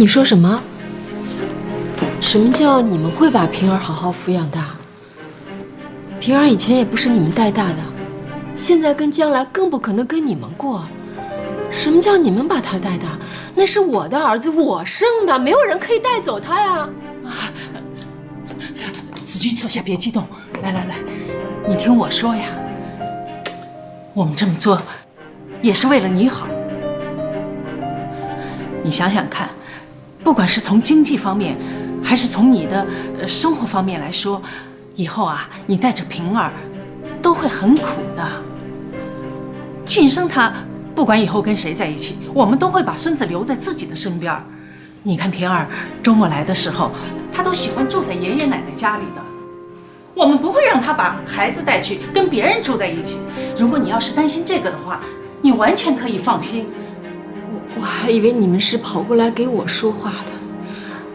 你说什么？什么叫你们会把平儿好好抚养大？平儿以前也不是你们带大的，现在跟将来更不可能跟你们过。什么叫你们把他带大？那是我的儿子，我生的，没有人可以带走他呀！子君，坐下，别激动。来，你听我说呀，我们这么做也是为了你好。你想想看，不管是从经济方面，还是从你的生活方面来说，以后啊，你带着平儿都会很苦的。俊生他不管以后跟谁在一起，我们都会把孙子留在自己的身边。你看平儿周末来的时候，他都喜欢住在爷爷奶奶家里的。我们不会让他把孩子带去跟别人住在一起。如果你要是担心这个的话，你完全可以放心。我还以为你们是跑过来给我说话的，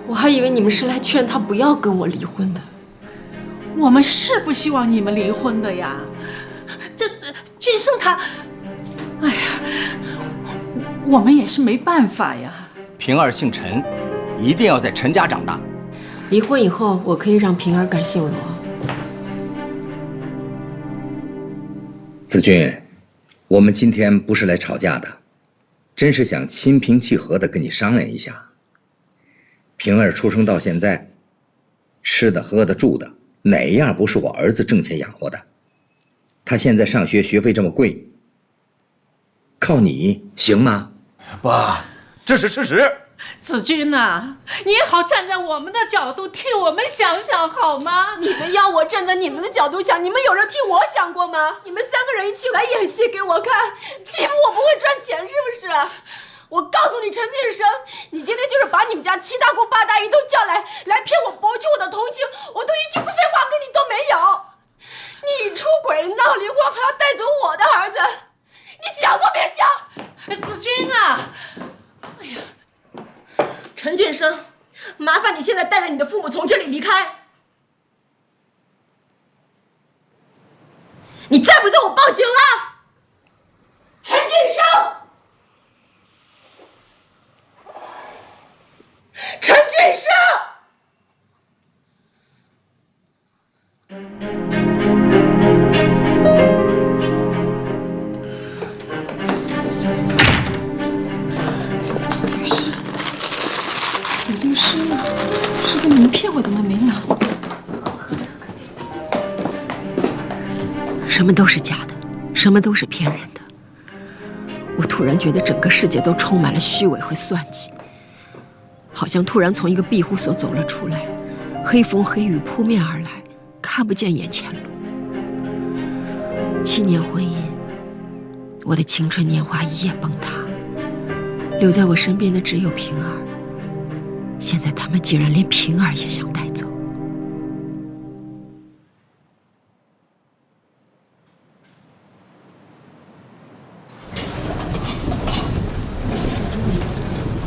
我还以为你们是来劝他不要跟我离婚的。我们是不希望你们离婚的呀。这俊生他，哎呀，我们也是没办法呀。平儿姓陈，一定要在陈家长大。离婚以后，我可以让平儿改姓罗。子君，我们今天不是来吵架的，真是想心平气和地跟你商量一下。平儿出生到现在，吃的喝的住的，哪一样不是我儿子挣钱养活的？他现在上学学费这么贵，靠你行吗？爸，这是事实。子君呐，你也好站在我们的角度替我们想想好吗？你们要我站在你们的角度想，你们有人替我想过吗？你们3个人一起来演戏给我看，欺负我不会赚钱是不是？我告诉你，陈俊生，你今天就是把你们家7大姑8大姨都叫来骗我博取我的同情，我都一句废话跟你都没有。你出轨闹离婚还要带走我的儿子，你想都别想！子君啊，哎呀，陈俊生，麻烦你现在带着你的父母从这里离开。你再不走，我报警了！陈俊生，陈俊生。律师呢？是个名片，我怎么没拿？什么都是假的，什么都是骗人的。我突然觉得整个世界都充满了虚伪和算计，好像突然从一个庇护所走了出来，黑风黑雨扑面而来，看不见眼前路。7年婚姻，我的青春年华一夜崩塌，留在我身边的只有平儿。现在他们竟然连平儿也想带走。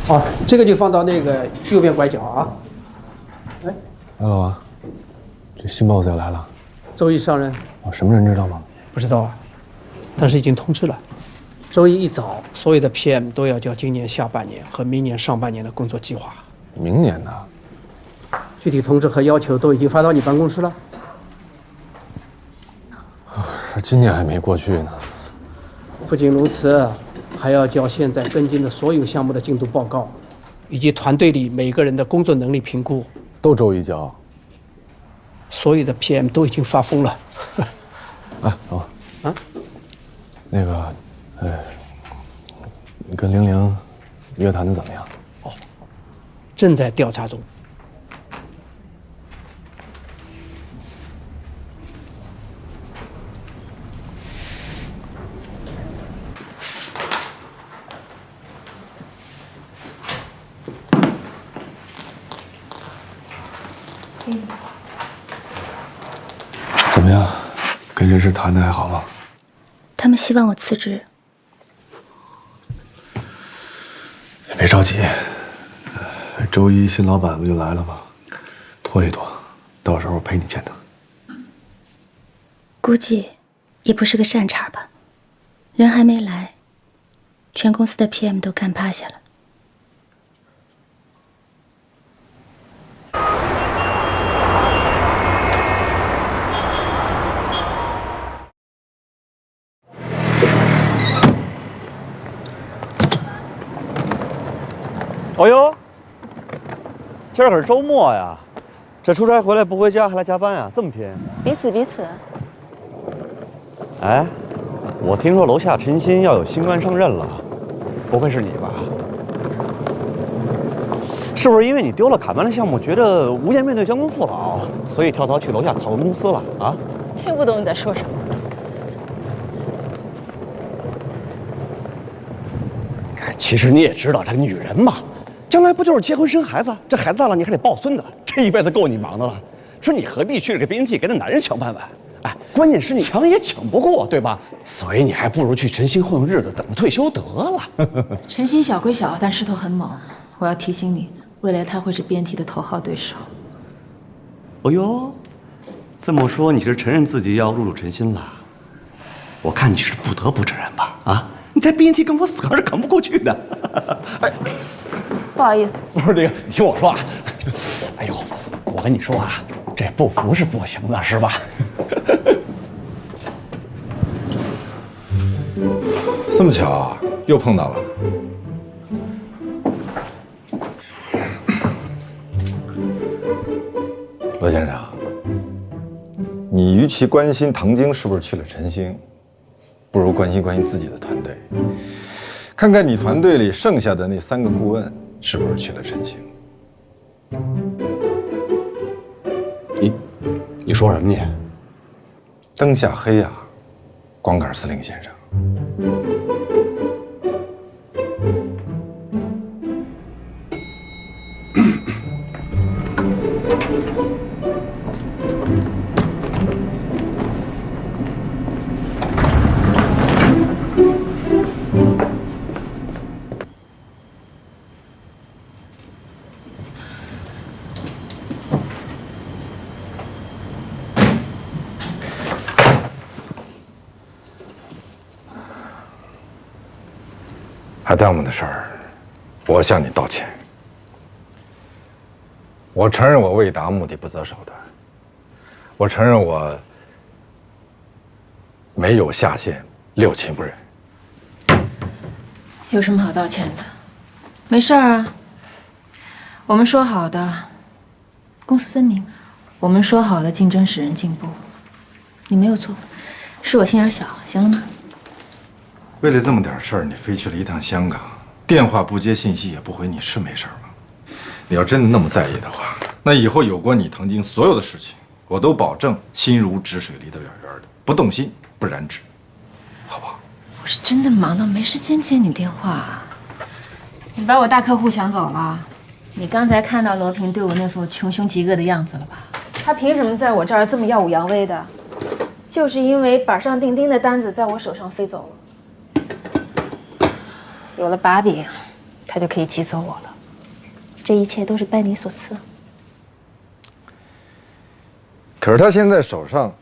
好，这个就放到那个右边拐角啊。哎，老王，这新 boss 要来了，周一上任。什么人知道吗？不知道啊，但是已经通知了。周一一早，所有的 PM 都要交今年下半年和明年上半年的工作计划。明年呢？具体通知和要求都已经发到你办公室了。今年还没过去呢。不仅如此，还要交现在跟进的所有项目的进度报告，以及团队里每个人的工作能力评估。都周一交。所有的 PM 都已经发疯了。哎，老王，啊，那个，你跟00约谈的怎么样？正在调查中。怎么样？跟人事谈的还好吗？他们希望我辞职。别着急，周一新老板不就来了吗？拖一拖，到时候陪你见他。估计也不是个善茬吧，人还没来，全公司的 PM 都干趴下了。哦呦，今儿可是周末呀，这出差回来不回家还来加班呀，这么拼？彼此彼此。哎，我听说楼下陈鑫要有新官上任了，不会是你吧？是不是因为你丢了卡门的项目，觉得无颜面对江东父老，所以跳槽去楼下草根公司了啊？听不懂你在说什么。其实你也知道，这个女人嘛，将来不就是结婚生孩子？这孩子大了，你还得抱孙子，这一辈子够你忙的了。说你何必去这个 BNT 跟那男人抢饭碗？哎，关键是你抢也抢不过，对吧？所以你还不如去陈鑫混混日子，等着退休得了。陈鑫小归小，但势头很猛。我要提醒你，未来他会是 BNT 的头号对手。哦呦，这么说你是承认自己要入主陈鑫了？我看你是不得不承认吧？啊，你在 BNT 跟我死还是扛不过去的。哎，不好意思，不是这个，你听我说啊。哎呦，我跟你说啊，这不服是不行的，是吧？这么巧啊，又碰到了。罗先生，你与其关心唐晶是不是去了陈星，不如关心关心自己的团队，看看你团队里剩下的那3个顾问是不是去了陈星。你说什么你？灯下黑啊，光杆司令先生。还耽误的事儿，我向你道歉。我承认我为达目的不择手段，我承认我没有下线，六亲不认。有什么好道歉的？没事儿啊。我们说好的，公私分明。我们说好的竞争使人进步，你没有错，是我心眼小，行了吗？为了这么点事儿，你飞去了一趟香港，电话不接，信息也不回，你是没事吗？你要真的那么在意的话，那以后有关你唐晶所有的事情，我都保证心如止水，离得远远的，不动心，不染指，好不好？我是真的忙到没时间接你电话。你把我大客户抢走了，你刚才看到罗平对我那副穷凶极恶的样子了吧？他凭什么在我这儿这么耀武扬威的？就是因为板上钉钉的单子在我手上飞走了。有了把柄，他就可以挤走我了。这一切都是拜你所赐。可是他现在手上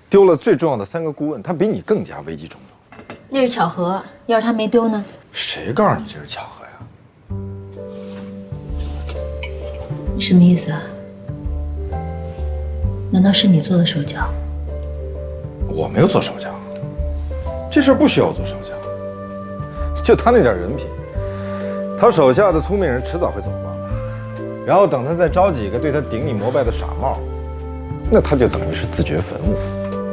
丢了最重要的3个顾问，他比你更加危机重重。那是巧合，要是他没丢呢？谁告诉你这是巧合呀？你什么意思啊？难道是你做的手脚？我没有做手脚，这事儿不需要做手脚。就他那点人品，他手下的聪明人迟早会走光的。然后等他再招几个对他顶礼膜拜的傻帽，那他就等于是自掘坟墓。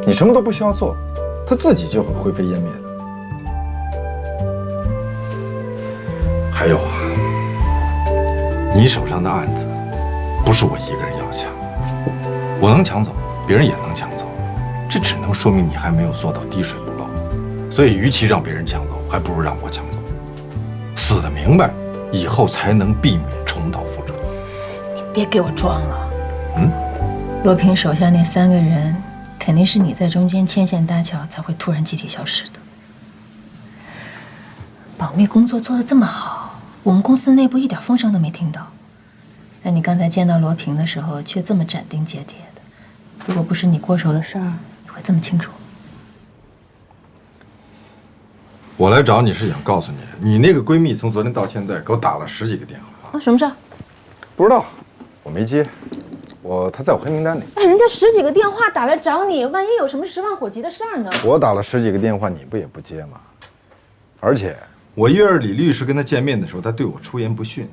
你什么都不需要做，他自己就会灰飞烟灭的。还有啊，你手上的案子不是我一个人要抢，我能抢走，别人也能抢走，这只能说明你还没有做到滴水不漏。所以，与其让别人抢走，还不如让我抢走，死得明白，以后才能避免重蹈覆辙。你别给我装了。罗平手下那3个人，肯定是你在中间牵线搭桥，才会突然集体消失的。保密工作做得这么好，我们公司内部一点风声都没听到。那你刚才见到罗平的时候，却这么斩钉截铁的。如果不是你过手的事儿，你会这么清楚？我来找你是想告诉你，你那个闺蜜从昨天到现在给我打了10几个电话。啊，什么事儿？不知道，我没接，她在我黑名单里。哎，人家10几个电话打来找你，万一有什么10万火急的事儿呢？我打了10几个电话，你不也不接吗？而且我1月2李律师跟她见面的时候，她对我出言不逊，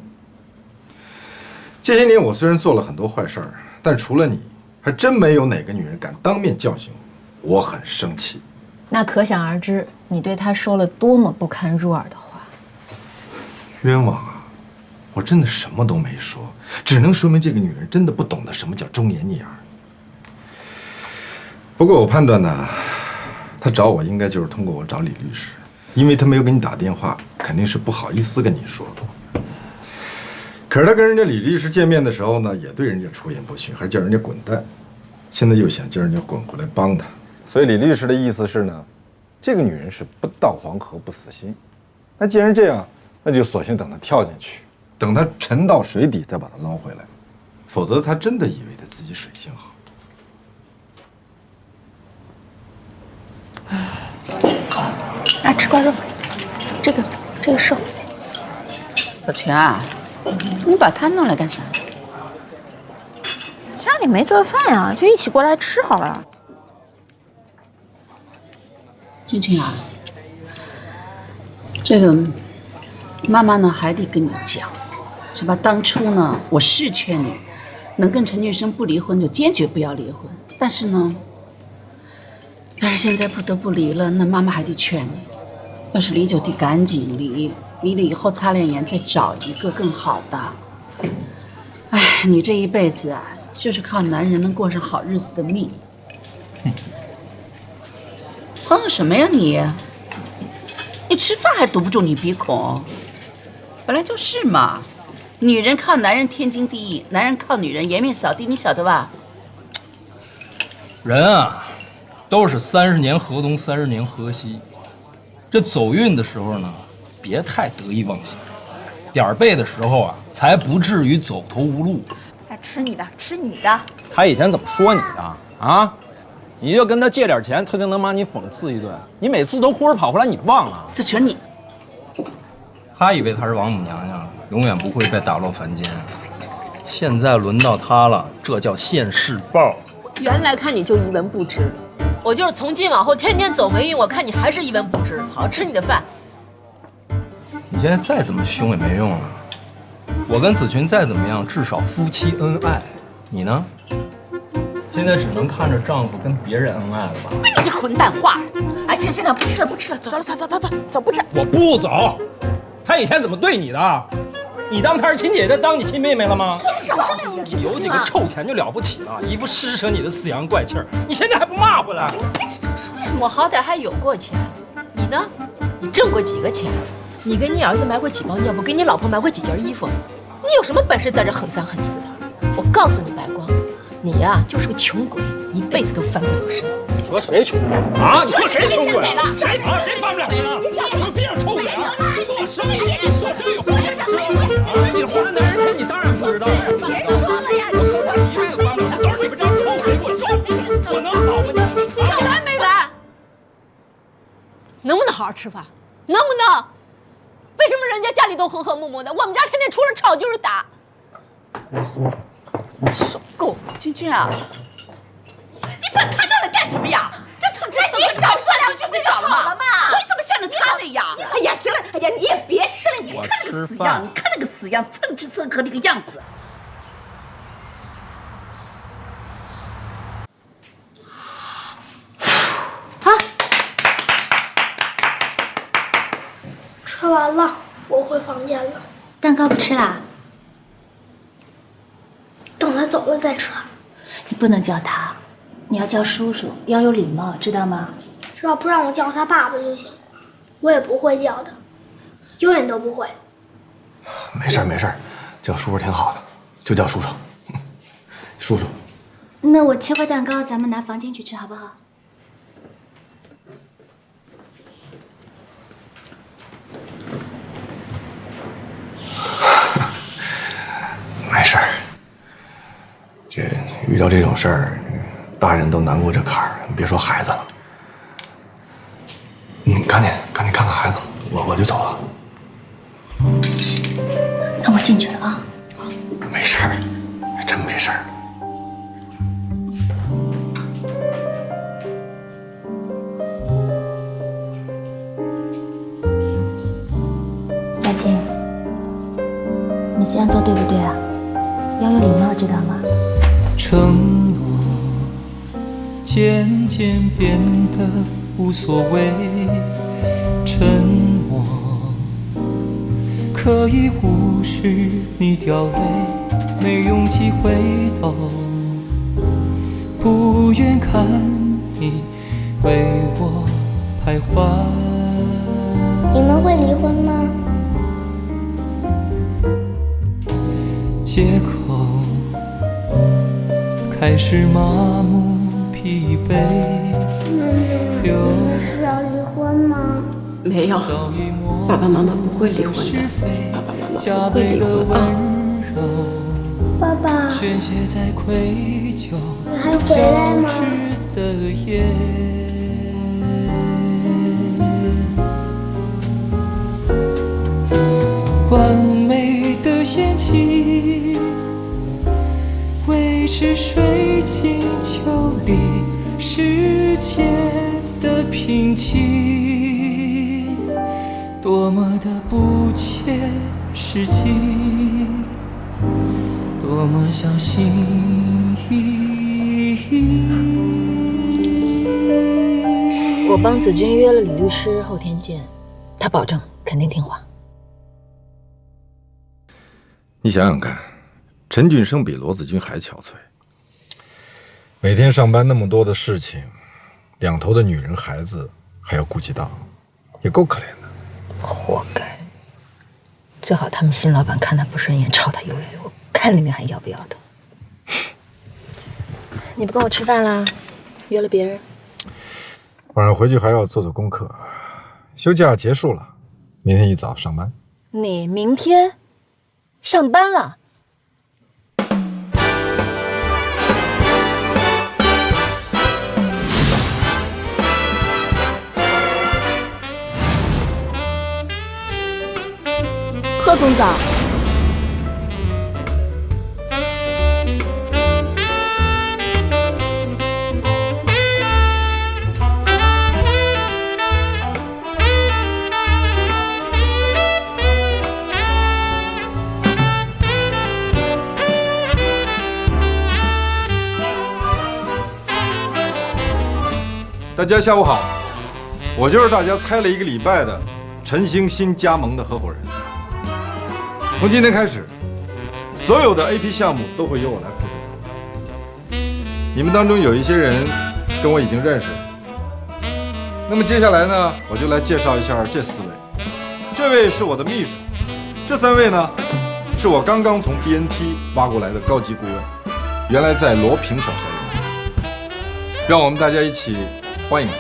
这些年我虽然做了很多坏事儿，但除了你，还真没有哪个女人敢当面教训我，我很生气。那可想而知，你对她说了多么不堪入耳的话。冤枉啊！我真的什么都没说，只能说明这个女人真的不懂得什么叫忠言逆耳。不过我判断呢，她找我应该就是通过我找李律师，因为她没有给你打电话，肯定是不好意思跟你说。可是她跟人家李律师见面的时候呢，也对人家出言不逊，还叫人家滚蛋，现在又想叫人家滚回来帮她。所以李律师的意思是呢，这个女人是不到黄河不死心。那既然这样，那就索性等她跳进去，等她沉到水底再把她捞回来，否则她真的以为她自己水性好。来吃块肉，这个瘦。子权啊，你把他弄来干啥？家里没做饭呀，就一起过来吃好了。君君啊，这个妈妈呢还得跟你讲，是吧？当初呢，我是劝你能跟陈俊生不离婚就坚决不要离婚，但是现在不得不离了，那妈妈还得劝你，要是离就得赶紧离，离了以后擦亮眼再找一个更好的。哎，你这一辈子啊，就是靠男人能过上好日子的命。哼哼什么呀你？你吃饭还堵不住你鼻孔？本来就是嘛，女人靠男人天经地义，男人靠女人颜面扫地，你晓得吧？人啊，都是30年河东30年河西。这走运的时候呢，别太得意忘形；点儿背的时候啊，才不至于走投无路。来吃你的，吃你的。他以前怎么说你的啊？你就跟他借点钱，他就能把你讽刺一顿。你每次都哭着跑回来，你忘了？这全你。他以为他是王母娘娘，永远不会被打落凡间。现在轮到他了，这叫现世报。原来看你就一文不值，我就是从今往后天天走霉运，我看你还是一文不值。好好吃你的饭。你现在再怎么凶也没用了。我跟子群再怎么样，至少夫妻恩爱。你呢？现在只能看着丈夫跟别人恩爱了吧？你这混蛋话！哎，行了，不吃了，走，不吃。我不走。他以前怎么对你的？你当他是亲姐姐，当你亲妹妹了吗？你少说两句。有几个臭钱就了不起了，一副施舍你的死洋怪气儿，你现在还不骂回来？行，少说呀。我好歹还有过钱，你呢？你挣过几个钱？你给你儿子买过几包尿布，给你老婆买过几件衣服？你有什么本事在这横三横四的？我告诉你，白光，你呀就是个穷鬼，一辈子都翻不了身。你说谁穷鬼啊？你说谁穷鬼了？谁翻不了身了？你别让臭鬼啊！你做生意，你说生意有本事，你花男人钱，你当然不知道。别说了呀，我一辈子翻不了身，都是你们这臭鬼给我种，我能好吗？有完没完？能不能好好吃饭？能不能？为什么人家家里都和和睦睦的，我们家天天除了吵就是打？受够！君君啊，你把他弄来干什么呀？这你少说两句不就好了吗？你怎么向着他那样？哎呀，行了，哎呀，你也别吃了，你看那个死样，你看那个死样，蹭吃蹭喝那个样子。吃完了，我回房间了。蛋糕不吃啦？等他走了再吃。你不能叫他，你要叫叔叔，要有礼貌，知道吗？只要不让我叫他爸爸就行，我也不会叫的，永远都不会。没事，叫叔叔挺好的，就叫叔叔。叔叔，那我切块蛋糕，咱们拿房间去吃好不好？没事儿，这遇到这种事儿，大人都难过这坎儿，别说孩子了。赶紧看看孩子，我就走了。那我进去了啊。没事儿，真没事儿。小青，你这样做对不对啊？要有礼貌，知道吗？承诺渐渐变得无所谓，沉默可以无视你掉泪，没勇气回头，不愿看你为我徘徊。你们会离婚吗？借口开始麻木疲惫，你们是要离婚吗？没有，爸爸妈妈不会离婚的，爸爸妈妈不会离婚啊。爸爸，宣泄在愧疚你还回来吗？交织的夜，完美的陷阱，维持水晶球里世界的平静，多么的不切实际，多么小心翼翼。我帮子君约了李律师，后天见，他保证肯定听话。你想想看，陈俊生比罗子君还憔悴，每天上班那么多的事情，两头的女人孩子还要顾及到，也够可怜的。活该！最好他们新老板看他不顺眼，炒他鱿鱼，我看里面还要不要的。你不跟我吃饭啦？约了别人？晚上回去还要做做功课，休假结束了，明天一早上班。你明天上班了？贺总早。大家下午好，我就是大家猜了1个礼拜的陈星新加盟的合伙人。从今天开始，所有的 AP 项目都会由我来负责。你们当中有一些人跟我已经认识了，那么接下来呢，我就来介绍一下这4位。这位是我的秘书，这3位呢，是我刚刚从 BNT 挖过来的高级顾问，原来在罗平手下用的。让我们大家一起欢迎他。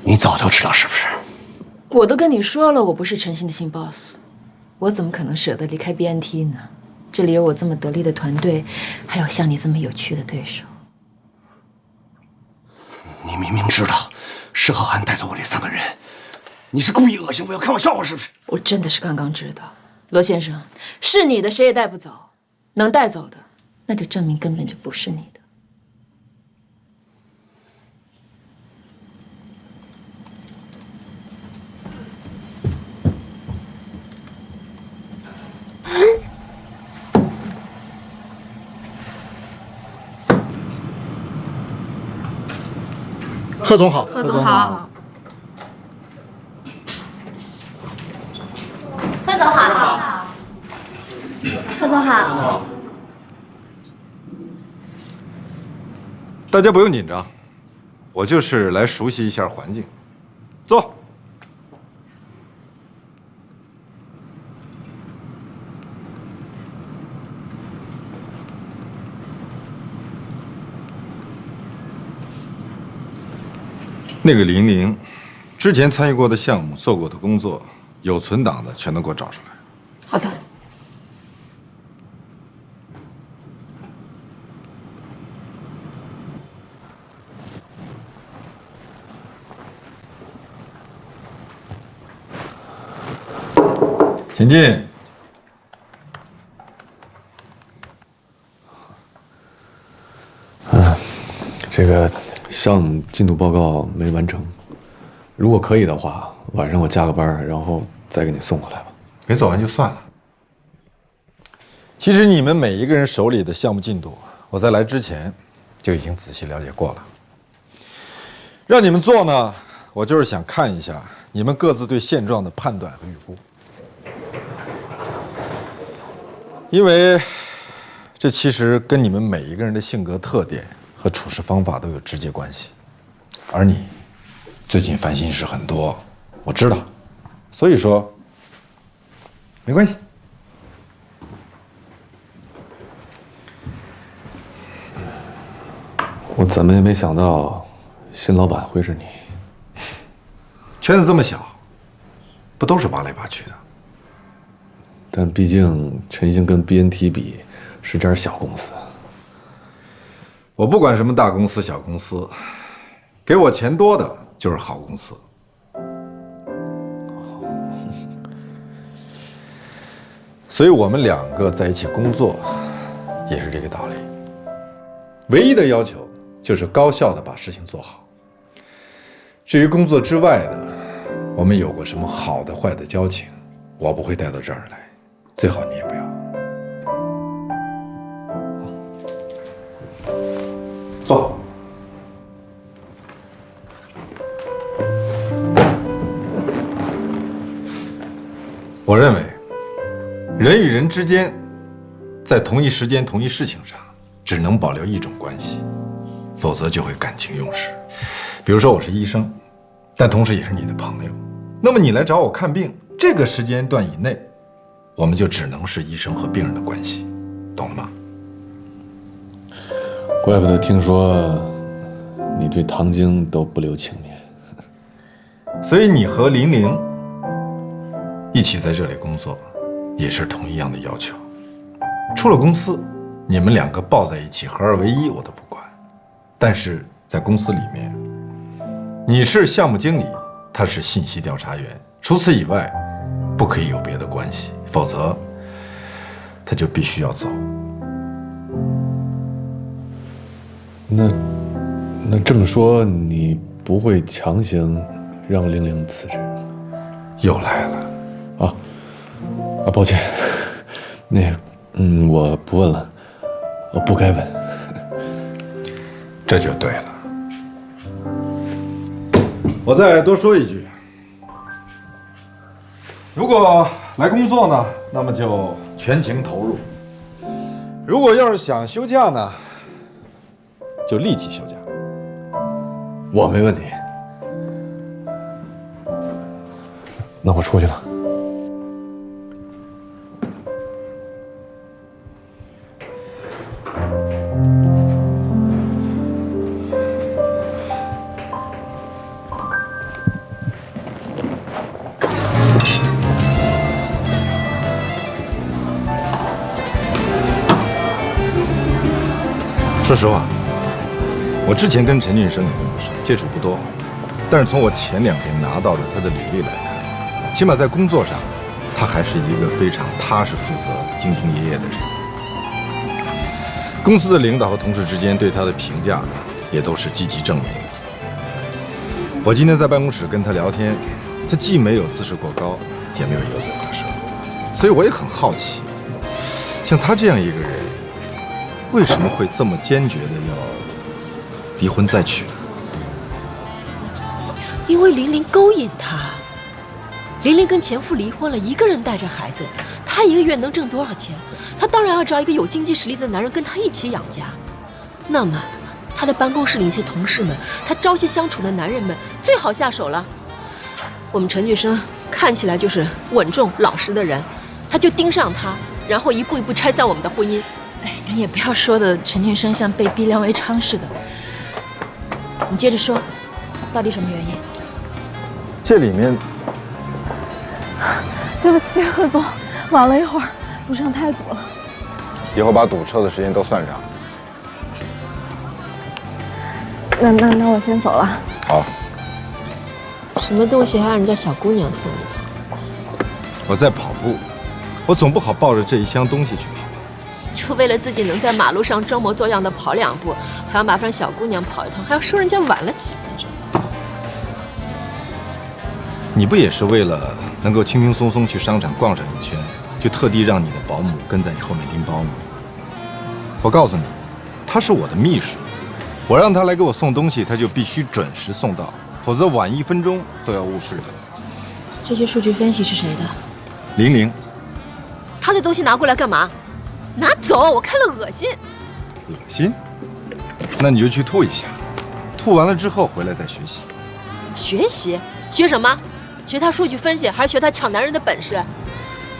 你早就知道是不是？我都跟你说了，我不是陈星的新 boss， 我怎么可能舍得离开 BNT 呢？这里有我这么得力的团队，还有像你这么有趣的对手。你明明知道施浩涵带走我这3个人，你是故意恶心我，要看我笑话是不是？我真的是刚刚知道，罗先生，是你的谁也带不走，能带走的，那就证明根本就不是你的。贺总好，贺总好，贺总好，贺总好。大家不用紧张，我就是来熟悉一下环境。坐。那个玲玲，之前参与过的项目、做过的工作，有存档的全都给我找出来。好的。请进。这个项目进度报告没完成，如果可以的话，晚上我加个班，然后再给你送过来吧。没做完就算了。其实你们每一个人手里的项目进度，我在来之前就已经仔细了解过了。让你们做呢，我就是想看一下你们各自对现状的判断和预估，因为这其实跟你们每一个人的性格特点和处事方法都有直接关系。而你最近烦心事很多，我知道，所以说没关系。我怎么也没想到，新老板会是你。圈子这么小，不都是挖来挖去的？但毕竟陈星跟 BNT 比是家小公司。我不管什么大公司、小公司，给我钱多的就是好公司。所以我们两个在一起工作，也是这个道理。唯一的要求就是高效地把事情做好。至于工作之外的，我们有过什么好的、坏的交情，我不会带到这儿来，最好你也不要。坐。我认为，人与人之间，在同一时间、同一事情上，只能保留一种关系，否则就会感情用事。比如说，我是医生，但同时也是你的朋友，那么你来找我看病，这个时间段以内，我们就只能是医生和病人的关系，懂了吗？怪不得听说你对唐晶都不留情面。所以你和玲玲一起在这里工作，也是同一样的要求。出了公司，你们两个抱在一起合二为一，我都不管。但是在公司里面，你是项目经理，他是信息调查员，除此以外，不可以有别的关系，否则他就必须要走。那这么说，你不会强行让玲玲辞职？又来了。抱歉，我不问了，我不该问。这就对了。我再多说一句，如果来工作呢，那么就全情投入；如果要是想休假呢，就立即休假。我没问题。那我出去了。说实话，我之前跟陈俊生也并不熟，接触不多，但是从我前2天拿到的他的履历来看，起码在工作上，他还是一个非常踏实、负责、兢兢业业的人。公司的领导和同事之间对他的评价也都是积极正面的。我今天在办公室跟他聊天，他既没有姿势过高，也没有油嘴滑舌，所以我也很好奇，像他这样一个人，为什么会这么坚决的要离婚再娶呢？因为玲玲勾引他。玲玲跟前夫离婚了，一个人带着孩子，她一个月能挣多少钱？她当然要找一个有经济实力的男人跟她一起养家。那么，她的办公室里一些同事们，她朝夕相处的男人们，最好下手了。我们陈俊生看起来就是稳重老实的人，他就盯上他，然后一步一步拆散我们的婚姻。哎，你也不要说的陈俊生像被逼良为娼似的。你接着说，到底什么原因？这里面，对不起，何总，晚了一会儿，路上太堵了。以后把堵车的时间都算上。那我先走了。好。什么东西还让人家小姑娘送你？我在跑步，我总不好抱着这一箱东西去跑。就为了自己能在马路上装模作样的跑2步，还要麻烦小姑娘跑1趟，还要说人家晚了几分钟。你不也是为了能够轻轻松松去商场逛上一圈，就特地让你的保姆跟在你后面拎包吗？我告诉你，他是我的秘书，我让他来给我送东西，他就必须准时送到，否则晚1分钟都要误事的。这些数据分析是谁的？玲玲。他的东西拿过来干嘛？拿走，我看了恶心。恶心？那你就去吐一下，吐完了之后回来再学习。学习？学什么？学他数据分析，还是学他抢男人的本事？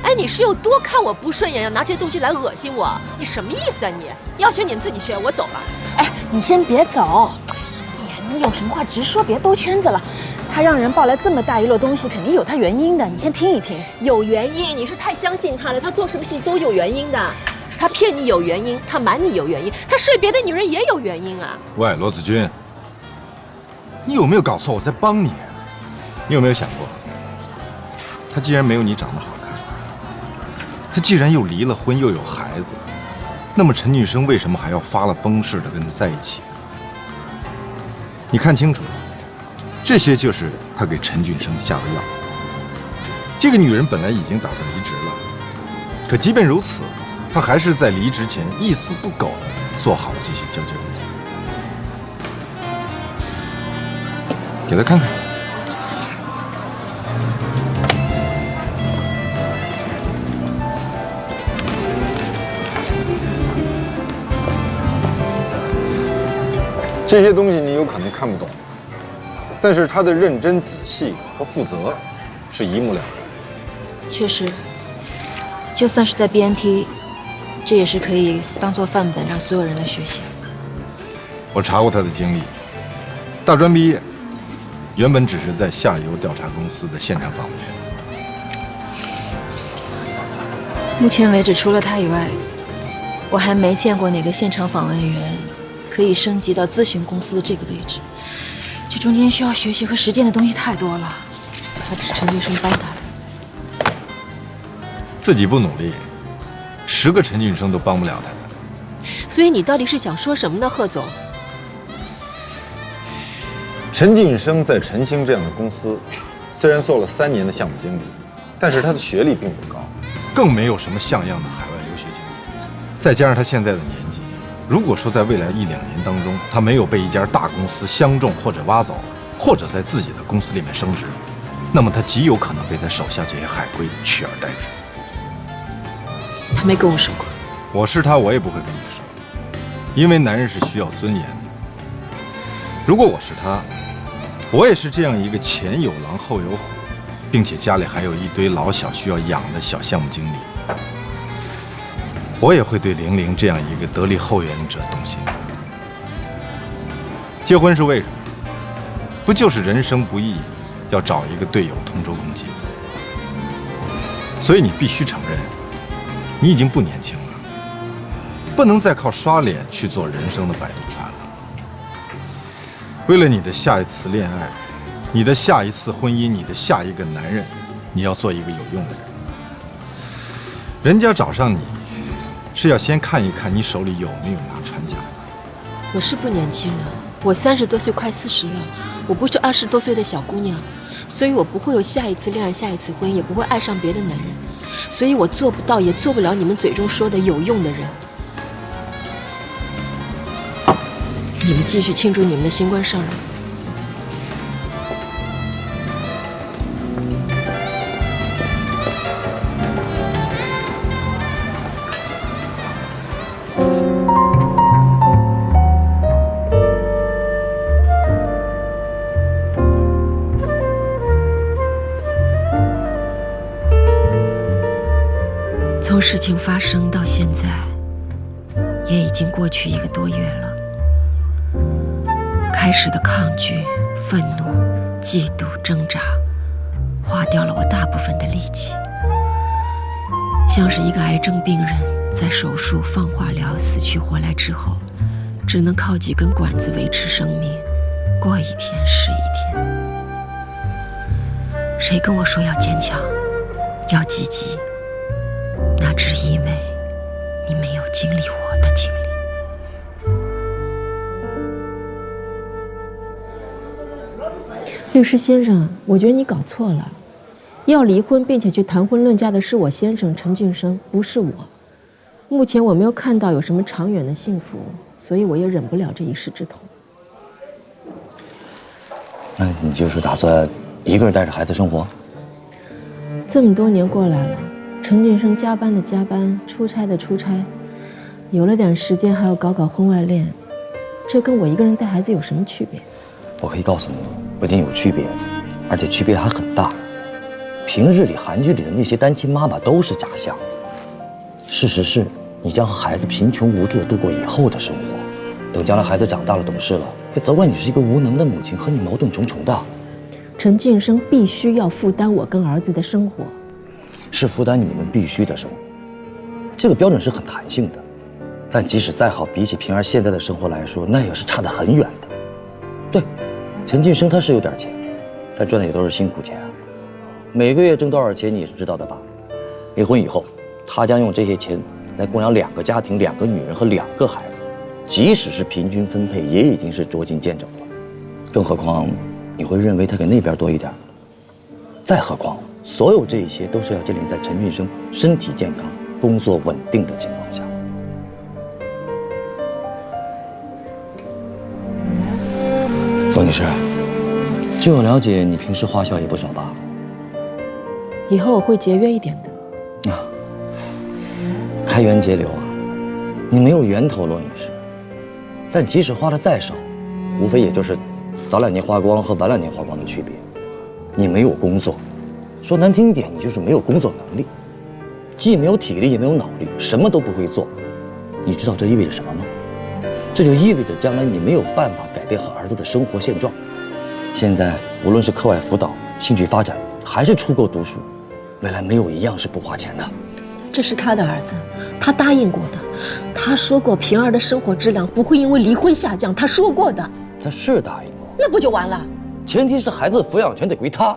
哎，你是有多看我不顺眼，要拿这些东西来恶心我？你什么意思啊你？要学你们自己学，我走了。哎，你先别走。哎呀，你有什么话直说，别兜圈子了。他让人抱来这么大一摞东西，肯定有他原因的，你先听一听。有原因？你是太相信他了，他做什么事情都有原因的。他骗你有原因，他瞒你有原因，他睡别的女人也有原因啊。喂，罗子君，你有没有搞错？我在帮你。你有没有想过，他既然没有你长得好看，他既然又离了婚又有孩子，那么陈俊生为什么还要发了疯似的跟他在一起？你看清楚，这些就是他给陈俊生下的药。这个女人本来已经打算离职了，可即便如此，她还是在离职前一丝不苟地做好了这些交接工作。给他看看。这些东西你有可能看不懂，但是他的认真、仔细和负责是一目了然。确实，就算是在 BNT， 这也是可以当做范本让所有人来学习。我查过他的经历，大专毕业，原本只是在下游调查公司的现场访问员。目前为止，除了他以外，我还没见过哪个现场访问员可以升级到咨询公司的这个位置。这中间需要学习和实践的东西太多了，还不是陈俊生帮他的。自己不努力，10个陈俊生都帮不了他的。所以你到底是想说什么呢，贺总？陈俊生在晨星这样的公司，虽然做了3年的项目经理，但是他的学历并不高，更没有什么像样的海外留学经历。再加上他现在的年纪，如果说在未来1-2年当中，他没有被一家大公司相中或者挖走，或者在自己的公司里面升职，那么他极有可能被他手下这些海归取而代之。他没跟我说过。我是他，我也不会跟你说，因为男人是需要尊严的。如果我是他，我也是这样一个前有狼后有虎，并且家里还有一堆老小需要养的小项目经理，我也会对玲玲这样一个得力后援者动心。结婚是为什么？不就是人生不易，要找一个队友同舟共济？所以你必须承认，你已经不年轻了，不能再靠刷脸去做人生的摆渡船了。为了你的下一次恋爱，你的下一次婚姻，你的下一个男人，你要做一个有用的人。人家找上你，是要先看一看你手里有没有拿船桨的。我是不年轻了，我30多岁快40了，我不是20多岁的小姑娘，所以我不会有下一次恋爱、下一次婚姻，也不会爱上别的男人，所以我做不到，也做不了你们嘴中说的有用的人。你们继续庆祝你们的新官上任，我走。从事情发生到现在，也已经过去1个多月了。开始的抗拒、愤怒、嫉妒、挣扎，花掉了我大部分的力气，像是一个癌症病人在手术、放化疗死去活来之后，只能靠几根管子维持生命，过一天是一天。谁跟我说要坚强，要积极？那只是因为你没有经历我的经历。律师先生，我觉得你搞错了，要离婚并且去谈婚论嫁的是我先生陈俊生，不是我。目前我没有看到有什么长远的幸福，所以我也忍不了这一世之痛。那你就是打算一个人带着孩子生活？这么多年过来了，陈俊生加班的加班，出差的出差，有了点时间还要搞婚外恋，这跟我一个人带孩子有什么区别？我可以告诉你，不仅有区别，而且区别还很大。平日里韩剧里的那些单亲妈妈都是假象，事实是，你将和孩子贫穷无助地度过以后的生活。等将来孩子长大了懂事了，会责怪你是一个无能的母亲，和你矛盾重重的。陈俊生必须要负担我跟儿子的生活，是负担你们必须的生活，这个标准是很弹性的。但即使再好，比起平儿现在的生活来说，那也是差得很远的。对，陈俊生他是有点钱，但赚的也都是辛苦钱啊。每个月挣多少钱你也是知道的吧？离婚以后，他将用这些钱来供养2个家庭、2个女人和2个孩子，即使是平均分配，也已经是捉襟见肘了。更何况，你会认为他给那边多一点？再何况，所有这些都是要建立在陈俊生身体健康、工作稳定的情况下。宋女士，据我了解，你平时花销也不少吧？以后我会节约一点的。开源节流啊，你没有源头，罗女士。但即使花的再少，无非也就是早2年花光和晚2年花光的区别。你没有工作，说难听点，你就是没有工作能力，既没有体力也没有脑力，什么都不会做。你知道这意味着什么吗？这就意味着将来你没有办法改变和儿子的生活现状。现在无论是课外辅导、兴趣发展，还是出国读书，未来没有一样是不花钱的。这是他的儿子，他答应过的。他说过平儿的生活质量不会因为离婚下降，他说过的。他是答应过，那不就完了？前提是孩子的抚养权得归他。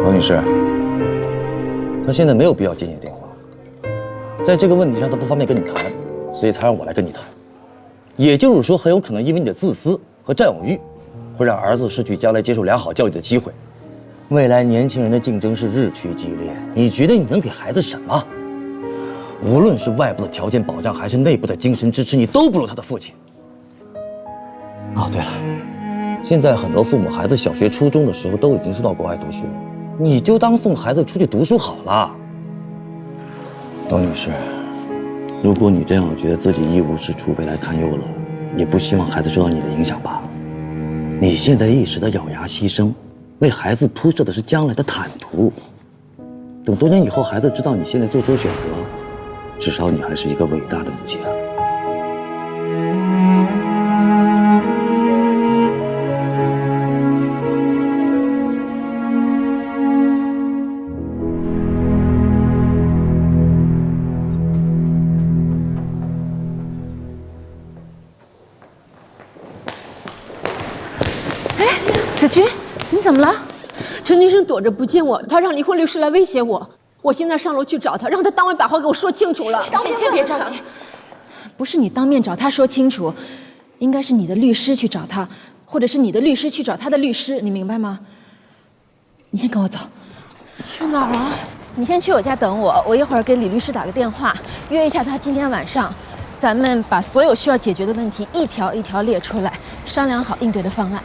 王女士，他现在没有必要接你的电话，在这个问题上他不方便跟你谈，所以才让我来跟你谈。也就是说，很有可能因为你的自私和占有欲，会让儿子失去将来接受良好教育的机会。未来年轻人的竞争是日趋激烈，你觉得你能给孩子什么？无论是外部的条件保障，还是内部的精神支持，你都不如他的父亲。哦，对了，现在很多父母孩子小学、初中的时候都已经送到国外读书，你就当送孩子出去读书好了。董女士，如果你真要觉得自己一无是处、未来堪忧了，也不希望孩子受到你的影响吧。你现在一时的咬牙牺牲，为孩子铺设的是将来的坦途。等多年以后，孩子知道你现在做出的选择，至少你还是一个伟大的母亲啊。子君，你怎么了？陈俊生躲着不见我，他让离婚律师来威胁我。我现在上楼去找他，让他当面把话给我说清楚了。先别着急，不是你当面找他说清楚，应该是你的律师去找他，或者是你的律师去找他的律师，你明白吗？你先跟我走。去哪儿啊？你先去我家等我，我一会儿给李律师打个电话，约一下他今天晚上，咱们把所有需要解决的问题一条一条列出来，商量好应对的方案。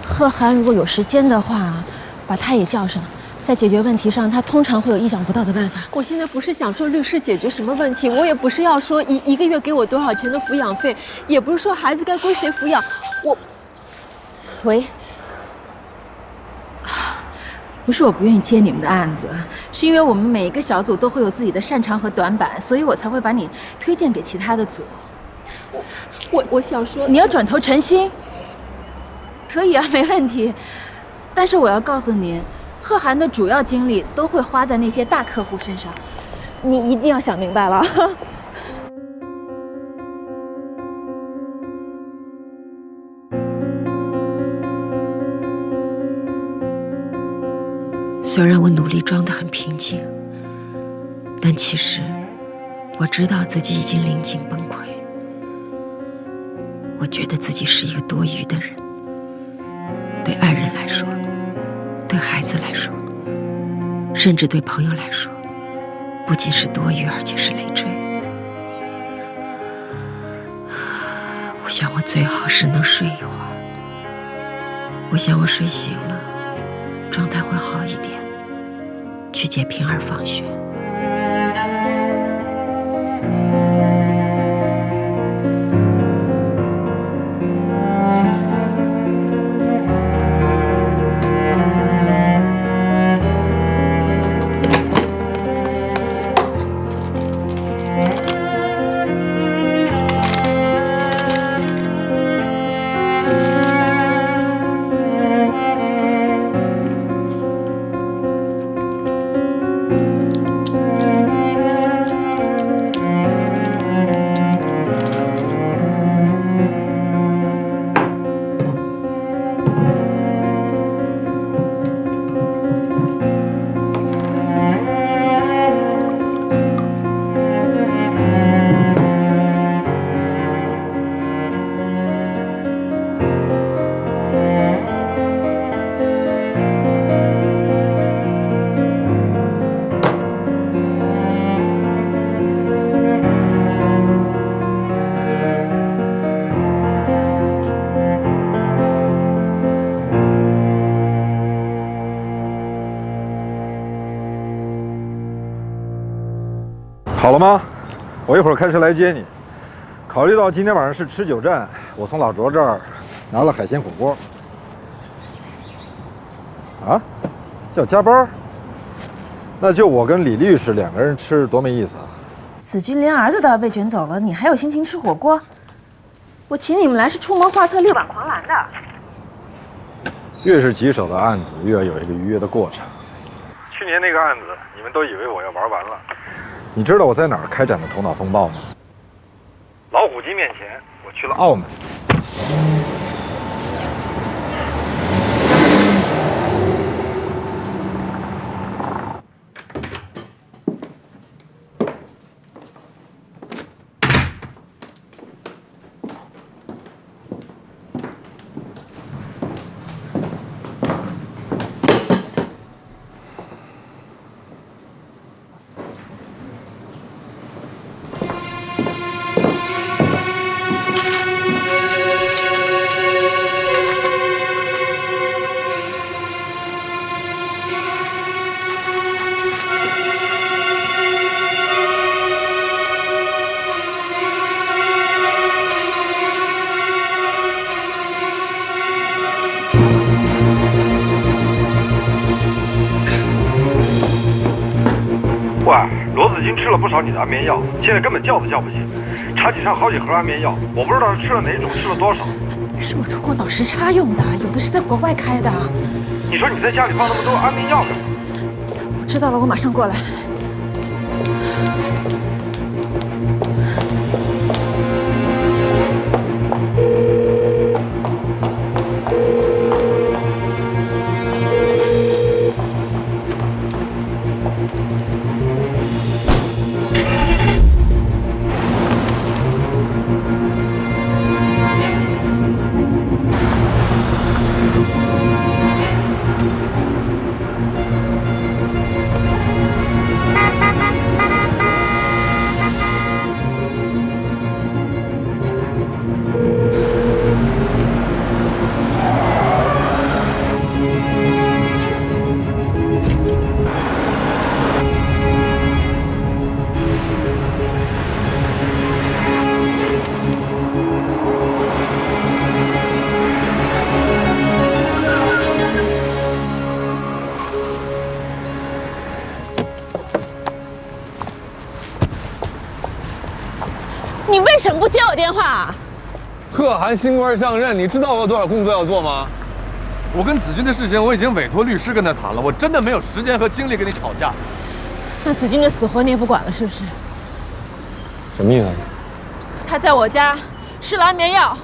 贺涵如果有时间的话，把他也叫上，在解决问题上，他通常会有意想不到的办法。我现在不是想说律师解决什么问题，我也不是要说一个月给我多少钱的抚养费，也不是说孩子该归谁抚养。喂，不是我不愿意接你们的案子，是因为我们每一个小组都会有自己的擅长和短板，所以我才会把你推荐给其他的组。我想说，你要转投陈星。可以啊，没问题。但是我要告诉您，贺涵的主要精力都会花在那些大客户身上，你一定要想明白了。虽然我努力装得很平静，但其实我知道自己已经临近崩溃。我觉得自己是一个多余的人，对爱人来说，对孩子来说，甚至对朋友来说，不仅是多余，而且是累赘。我想我最好是能睡一会儿。我想我睡醒了，状态会好一点，去接平儿放学。好了吗？我一会儿开车来接你。考虑到今天晚上是持久战，我从老卓这儿拿了海鲜火锅。啊？叫加班？那就我跟李律师两个人吃，多没意思啊！子君连儿子都要被卷走了，你还有心情吃火锅？我请你们来是出谋划策、力挽狂澜的。越是棘手的案子，越要有一个愉悦的过程。去年那个案子，你们都以为我要玩完了。你知道我在哪儿开展的头脑风暴吗？老虎机面前，我去了澳门。喂，罗子君吃了不少你的安眠药，现在根本叫都叫不醒。茶几上好几盒安眠药，我不知道他吃了哪种，吃了多少。是我出国倒时差用的，有的是在国外开的。你说你在家里放那么多安眠药干嘛？我知道了，我马上过来。你为什么不接我电话啊？贺涵新官上任，你知道我有多少工作要做吗？我跟子君的事情我已经委托律师跟他谈了，我真的没有时间和精力跟你吵架。那子君的死活你也不管了，是不是？什么意思？他在我家吃了安眠药，